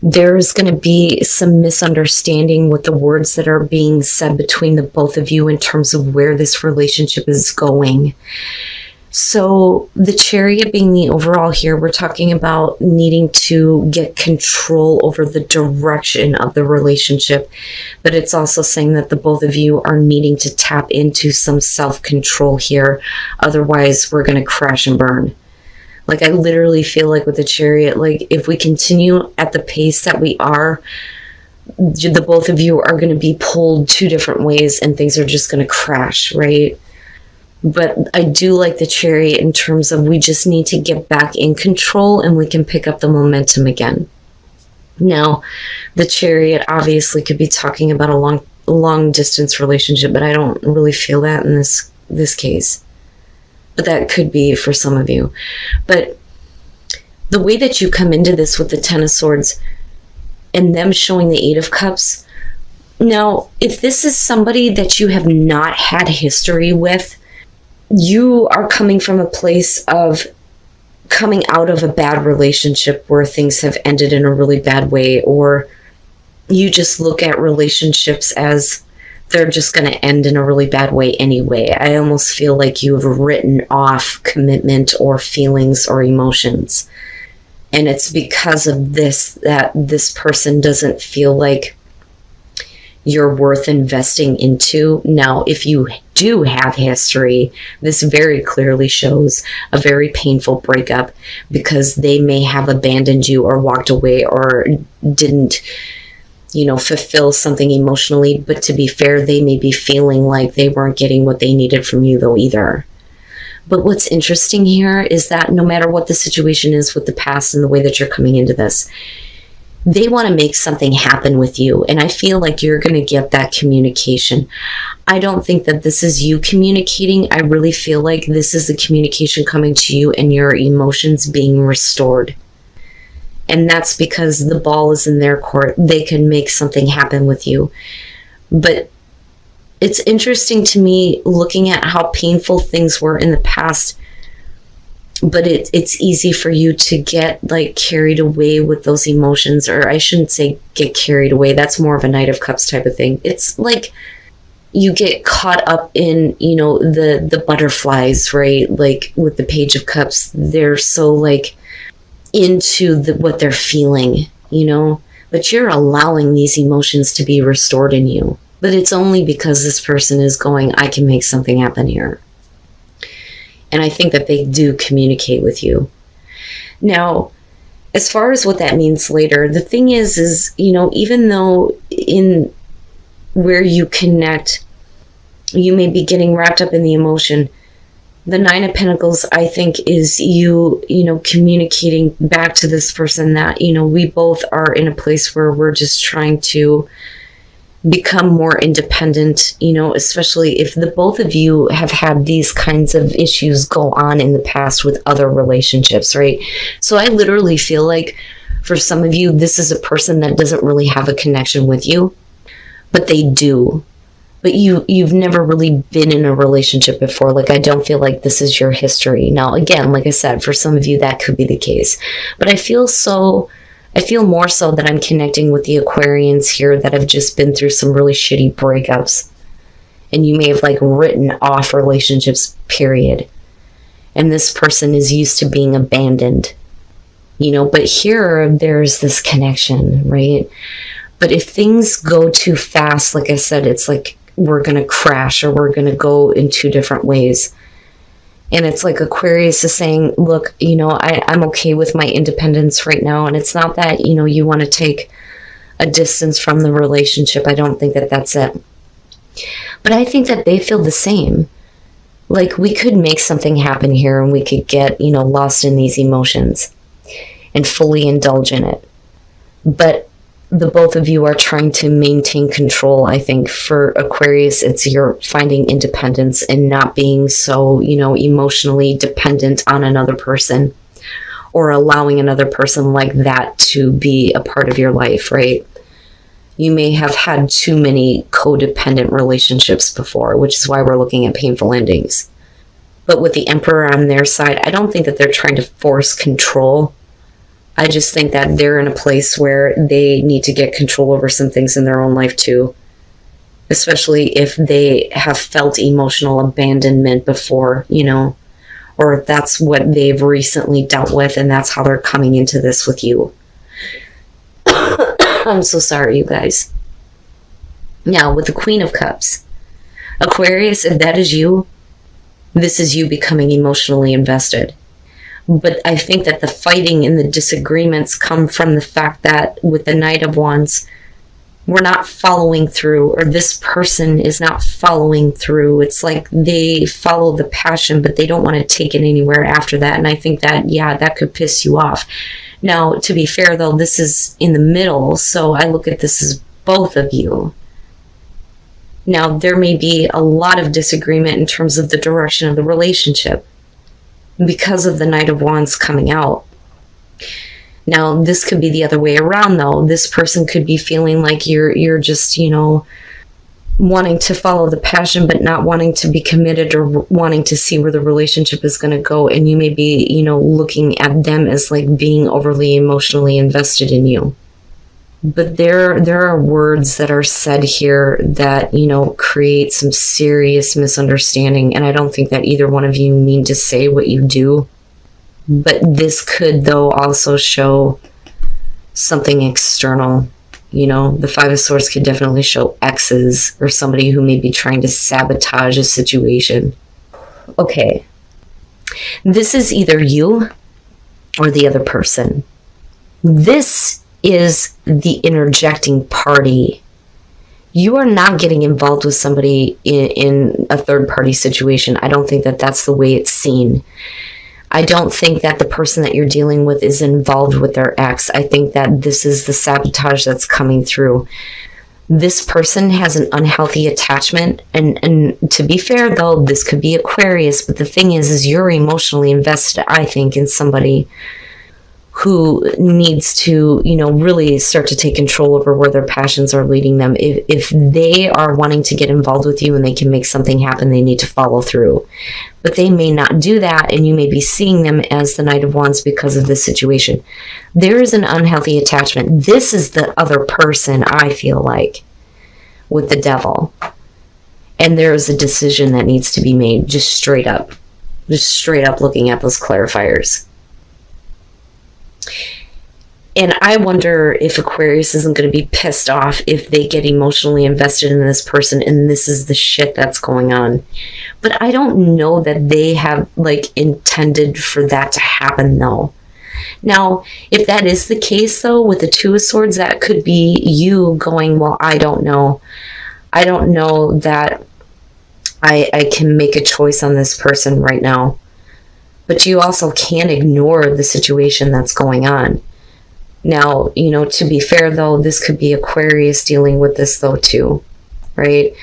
there's going to be some misunderstanding with the words that are being said between the both of you in terms of where this relationship is going. So the Chariot being the overall here, we're talking about needing to get control over the direction of the relationship. But it's also saying that the both of you are needing to tap into some self-control here. Otherwise, we're going to crash and burn. Like, I literally feel like with the Chariot, like, if we continue at the pace that we are, the both of you are going to be pulled two different ways and things are just going to crash, right? But I do like the Chariot in terms of we just need to get back in control and we can pick up the momentum again. Now, the Chariot obviously could be talking about a long distance relationship, but I don't really feel that in this case. But that could be for some of you. But the way that you come into this with the Ten of Swords and them showing the Eight of Cups. Now, if this is somebody that you have not had history with, you are coming from a place of coming out of a bad relationship where things have ended in a really bad way, or you just look at relationships as they're just going to end in a really bad way anyway. I almost feel like you have written off commitment or feelings or emotions. And it's because of this that this person doesn't feel like you're worth investing into. Now, if you do have history, this very clearly shows a very painful breakup because they may have abandoned you or walked away or didn't, fulfill something emotionally. But to be fair, they may be feeling like they weren't getting what they needed from you though either. But what's interesting here is that no matter what the situation is with the past and the way that you're coming into this, they want to make something happen with you. And I feel like you're going to get that communication. I don't think that this is you communicating. I really feel like this is the communication coming to you and your emotions being restored. And that's because the ball is in their court. They can make something happen with you. But it's interesting to me looking at how painful things were in the past. But it's easy for you to get carried away with those emotions, or I shouldn't say get carried away. That's more of a Knight of Cups type of thing. It's like you get caught up in, the butterflies, right? Like with the Page of Cups, they're so into what they're feeling, but you're allowing these emotions to be restored in you. But it's only because this person is going, I can make something happen here. And I think that they do communicate with you. Now, as far as what that means later, the thing is, even though in where you connect, you may be getting wrapped up in the emotion, the Nine of Pentacles, I think, is you communicating back to this person that, we both are in a place where we're just trying to become more independent, especially if the both of you have had these kinds of issues go on in the past with other relationships, right? So I literally feel like for some of you, this is a person that doesn't really have a connection with you, but they do. But you've never really been in a relationship before. I don't feel like this is your history. Now, again, like I said, for some of you, that could be the case. But I feel more so that I'm connecting with the Aquarians here that have just been through some really shitty breakups. And you may have written off relationships, period. And this person is used to being abandoned. But here there's this connection, right? But if things go too fast, like I said, it's like we're going to crash or we're going to go in two different ways. And it's like Aquarius is saying, look, I'm okay with my independence right now. And it's not that, you want to take a distance from the relationship. I don't think that that's it. But I think that they feel the same. We could make something happen here and we could get, lost in these emotions and fully indulge in it. But the both of you are trying to maintain control. I think for Aquarius, it's you're finding independence and not being so, emotionally dependent on another person or allowing another person like that to be a part of your life, right? You may have had too many codependent relationships before, which is why we're looking at painful endings. But with the Emperor on their side, I don't think that they're trying to force control. I just think that they're in a place where they need to get control over some things in their own life too, especially if they have felt emotional abandonment before, or if that's what they've recently dealt with and that's how they're coming into this with you. I'm so sorry, you guys. Now, with the Queen of Cups, Aquarius, if that is you, this is you becoming emotionally invested. But I think that the fighting and the disagreements come from the fact that with the Knight of Wands, we're not following through, or this person is not following through. It's like they follow the passion, but they don't want to take it anywhere after that. And I think that, that could piss you off. Now, to be fair, though, this is in the middle, so I look at this as both of you. Now, there may be a lot of disagreement in terms of the direction of the relationship because of the Knight of Wands coming out. Now, this could be the other way around, though. This person could be feeling like you're just, wanting to follow the passion, but not wanting to be committed or wanting to see where the relationship is going to go. And you may be, looking at them as like being overly emotionally invested in you. But there are words that are said here that, create some serious misunderstanding. And I don't think that either one of you mean to say what you do. But this could, though, also show something external. The Five of Swords could definitely show exes or somebody who may be trying to sabotage a situation. Okay. This is either you or the other person. This is the interjecting party. You are not getting involved with somebody in a third-party situation. I don't think that that's the way it's seen. I don't think that the person that you're dealing with is involved with their ex. I think that this is the sabotage that's coming through. This person has an unhealthy attachment. And to be fair, though, this could be Aquarius. But the thing is you're emotionally invested, I think, in somebody who needs to, really start to take control over where their passions are leading them. If they are wanting to get involved with you and they can make something happen, they need to follow through. But they may not do that, and you may be seeing them as the Knight of Wands because of this situation. There is an unhealthy attachment. This is the other person, I feel like, with the Devil. And there is a decision that needs to be made, just straight up looking at those clarifiers. And I wonder if Aquarius isn't going to be pissed off if they get emotionally invested in this person and this is the shit that's going on. But I don't know that they have intended for that to happen, though. Now, if that is the case, though, with the Two of Swords, that could be you going, well, I don't know. I don't know that I can make a choice on this person right now. But you also can't ignore the situation that's going on. Now, to be fair, though, this could be Aquarius dealing with this, though, too, right?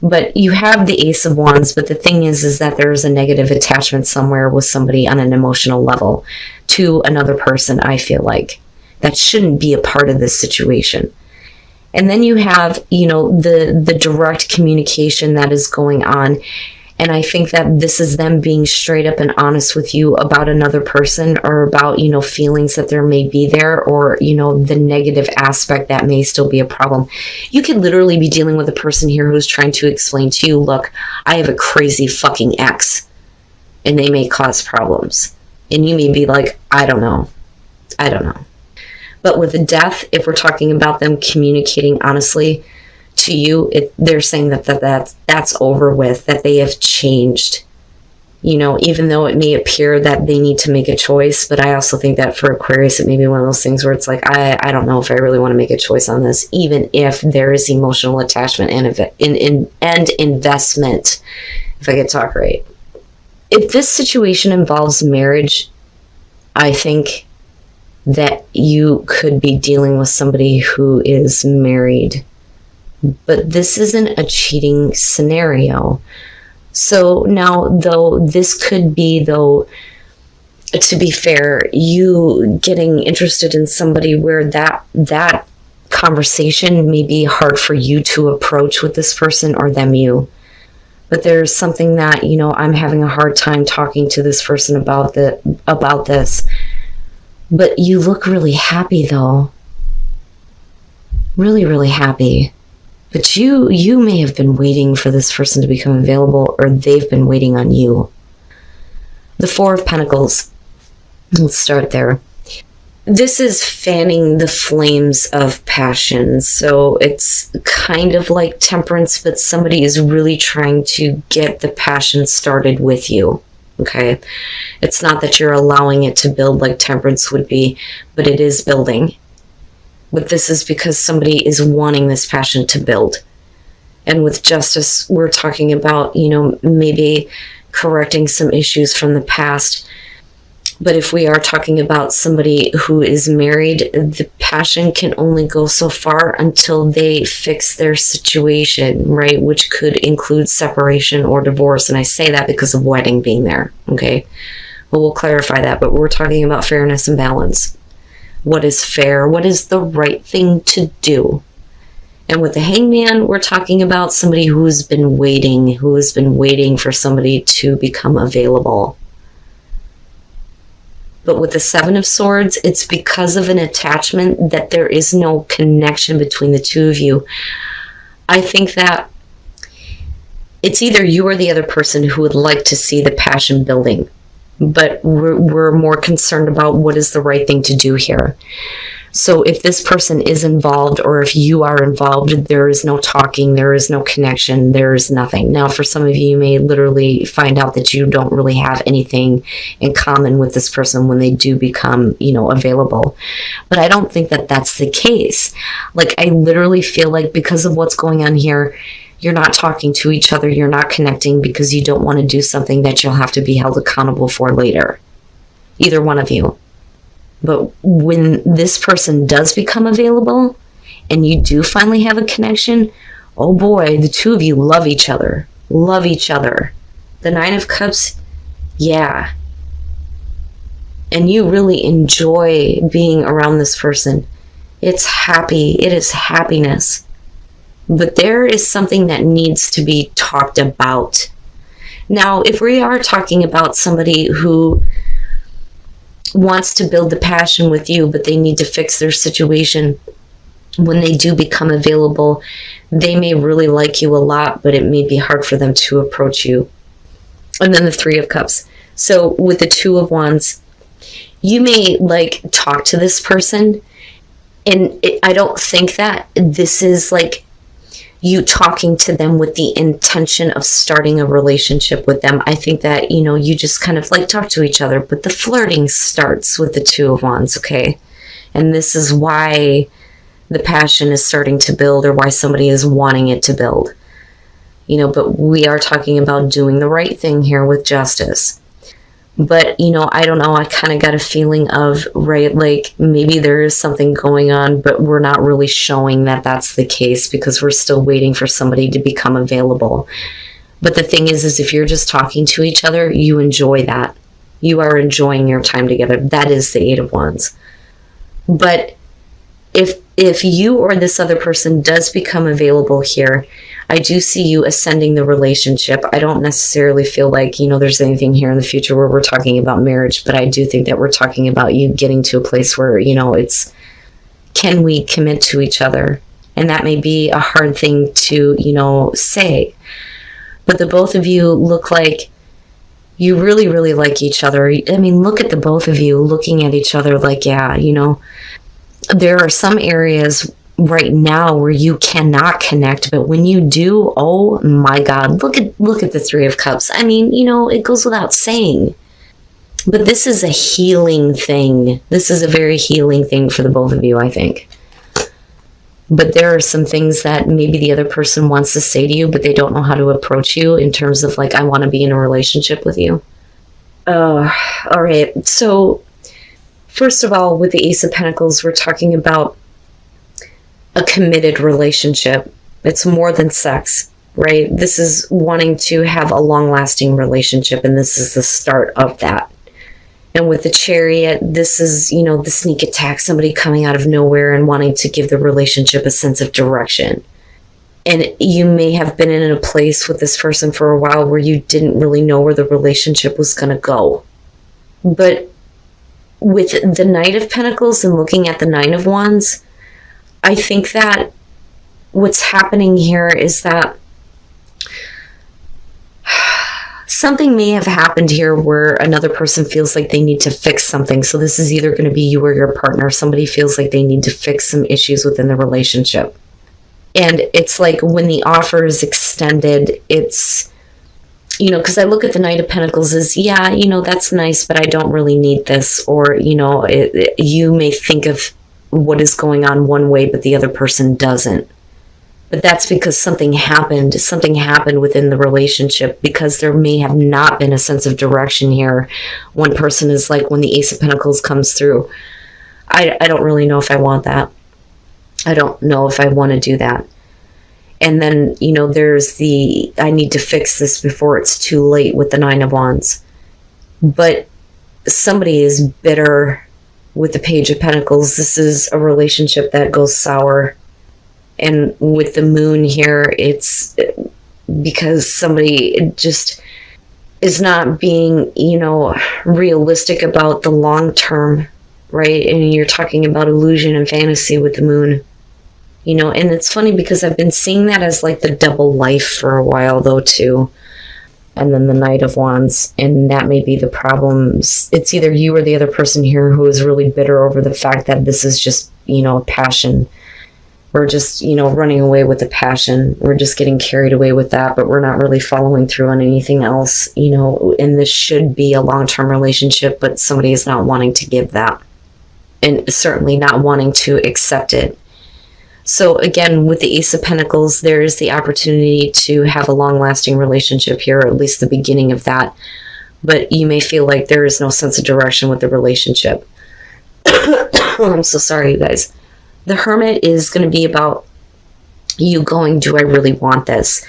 But you have the Ace of Wands, but the thing is that there's a negative attachment somewhere with somebody on an emotional level to another person, I feel like. That shouldn't be a part of this situation. And then you have, the direct communication that is going on. And I think that this is them being straight up and honest with you about another person or about, feelings that there may be there or, the negative aspect that may still be a problem. You could literally be dealing with a person here who's trying to explain to you, look, I have a crazy fucking ex and they may cause problems. And you may be like, I don't know. But with the Death, if we're talking about them communicating honestly to you, they're saying that's over with, that they have changed, even though it may appear that they need to make a choice. But I also think that for Aquarius, it may be one of those things where it's like, I don't know if I really want to make a choice on this, even if there is emotional attachment and investment, if I could talk right. If this situation involves marriage, I think that you could be dealing with somebody who is married. But this isn't a cheating scenario. So now, though, this could be, though, to be fair, you getting interested in somebody where that conversation may be hard for you to approach with this person or them you. But there's something that, I'm having a hard time talking to this person about this. But you look really happy though. Really, really happy. But you may have been waiting for this person to become available, or they've been waiting on you. The Four of Pentacles. Let's start there. This is fanning the flames of passion. So it's kind of like Temperance, but somebody is really trying to get the passion started with you. Okay. It's not that you're allowing it to build like Temperance would be, but it is building. But this is because somebody is wanting this passion to build. And with Justice, we're talking about, maybe correcting some issues from the past. But if we are talking about somebody who is married, the passion can only go so far until they fix their situation, right? Which could include separation or divorce. And I say that because of wedding being there, okay? Well, we'll clarify that, but we're talking about fairness and balance. What is fair? What is the right thing to do? And with the Hangman, we're talking about somebody who's been waiting for somebody to become available. But with the Seven of Swords, it's because of an attachment that there is no connection between the two of you. I think that it's either you or the other person who would like to see the passion building. But we're more concerned about what is the right thing to do here. So if this person is involved, or if you are involved, there is no talking, there is no connection, there is nothing. Now, for some of you, you may literally find out that you don't really have anything in common with this person when they do become, available. But I don't think that that's the case. Like, I literally feel like because of what's going on here, you're not talking to each other, you're not connecting because you don't want to do something that you'll have to be held accountable for later. Either one of you. But when this person does become available and you do finally have a connection, oh boy, the two of you love each other. Love each other. The Nine of Cups, yeah. And you really enjoy being around this person. It's happy. It is happiness. But there is something that needs to be talked about. Now, if we are talking about somebody who wants to build the passion with you, but they need to fix their situation, when they do become available, they may really like you a lot, but it may be hard for them to approach you. And then the Three of Cups. So with the Two of Wands, you may talk to this person, and I don't think that this is you talking to them with the intention of starting a relationship with them. I think that, you just kind of talk to each other, but the flirting starts with the Two of Wands, okay? And this is why the passion is starting to build, or why somebody is wanting it to build. But we are talking about doing the right thing here with Justice. But, I don't know, I kind of got a feeling of, right, maybe there is something going on, but we're not really showing that that's the case because we're still waiting for somebody to become available. But the thing is if you're just talking to each other, you enjoy that. You are enjoying your time together. That is the Eight of Wands. But if you or this other person does become available here, I do see you ascending the relationship. I don't necessarily feel there's anything here in the future where we're talking about marriage, but I do think that we're talking about you getting to a place where, it's, can we commit to each other? And that may be a hard thing to, say. But the both of you look like you really, really like each other. I mean, look at the both of you looking at each other there are some areas right now where you cannot connect, but when you do, oh my God, look at the Three of Cups. I mean, it goes without saying. But this is a healing thing. This is a very healing thing for the both of you, I think. But there are some things that maybe the other person wants to say to you, but they don't know how to approach you in terms of I want to be in a relationship with you. All right. So first of all, with the Ace of Pentacles, we're talking about a committed relationship. It's more than sex, right? This is wanting to have a long-lasting relationship, and this is the start of that. And with the Chariot, this is, the sneak attack, somebody coming out of nowhere and wanting to give the relationship a sense of direction. And you may have been in a place with this person for a while where you didn't really know where the relationship was going to go. But with the Knight of Pentacles and looking at the Nine of Wands, I think that what's happening here is that something may have happened here where another person feels like they need to fix something. So this is either going to be you or your partner. Somebody feels like they need to fix some issues within the relationship. And it's like when the offer is extended, it's, you know, because I look at the Knight of Pentacles as, yeah, you know, that's nice, but I don't really need this. Or, you know, you may think of what is going on one way, but the other person doesn't. But that's because something happened within the relationship, because there may have not been a sense of direction here. One person is like, when the Ace of Pentacles comes through, I don't really know if I want that. I don't know if I want to do that. And then, you know, there's the, I need to fix this before it's too late with the Nine of Wands. But somebody is bitter with the Page of Pentacles. This is a relationship that goes sour. And with the Moon here, it's because somebody just is not being, you know, realistic about the long term, right? And you're talking about illusion and fantasy with the Moon, you know. And it's funny because I've been seeing that as like the double life for a while though too. And then the Knight of Wands, and that may be the problem. It's either you or the other person here who is really bitter over the fact that this is just, you know, a passion. We're just, you know, running away with the passion. We're just getting carried away with that, but we're not really following through on anything else, you know. And this should be a long-term relationship, but somebody is not wanting to give that, and certainly not wanting to accept it. So again, with the Ace of Pentacles, there is the opportunity to have a long-lasting relationship here, or at least the beginning of that. But you may feel like there is no sense of direction with the relationship. I'm so sorry, you guys. The Hermit is going to be about you going, do I really want this?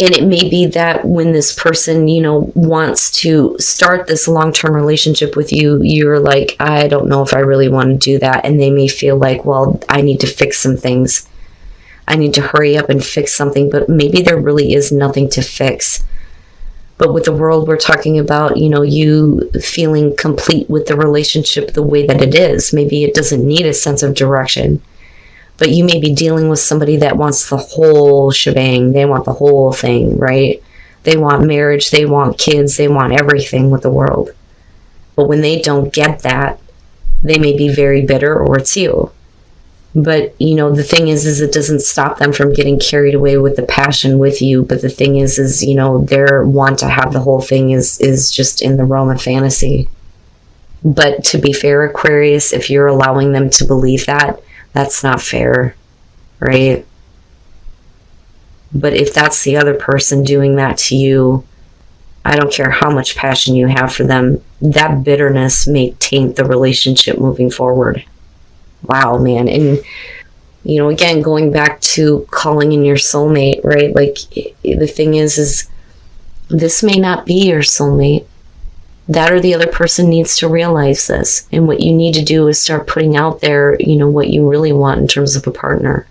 And it may be that when this person, you know, wants to start this long-term relationship with you, you're like, I don't know if I really want to do that. And they may feel like, well, I need to fix some things. I need to hurry up and fix something. But maybe there really is nothing to fix. But with the World, we're talking about, you know, you feeling complete with the relationship the way that it is. Maybe it doesn't need a sense of direction. But you may be dealing with somebody that wants the whole shebang. They want the whole thing, right? They want marriage. They want kids. They want everything with the World. But when they don't get that, they may be very bitter, or it's you. But, you know, the thing is it doesn't stop them from getting carried away with the passion with you. But the thing is, you know, their want to have the whole thing is just in the realm of fantasy. But to be fair, Aquarius, if you're allowing them to believe that, that's not fair, right? But if that's the other person doing that to you, I don't care how much passion you have for them, that bitterness may taint the relationship moving forward. Wow, man. And, you know, again, going back to calling in your soulmate, right? Like, the thing is this may not be your soulmate. That or the other person needs to realize this. And what you need to do is start putting out there, you know, what you really want in terms of a partner.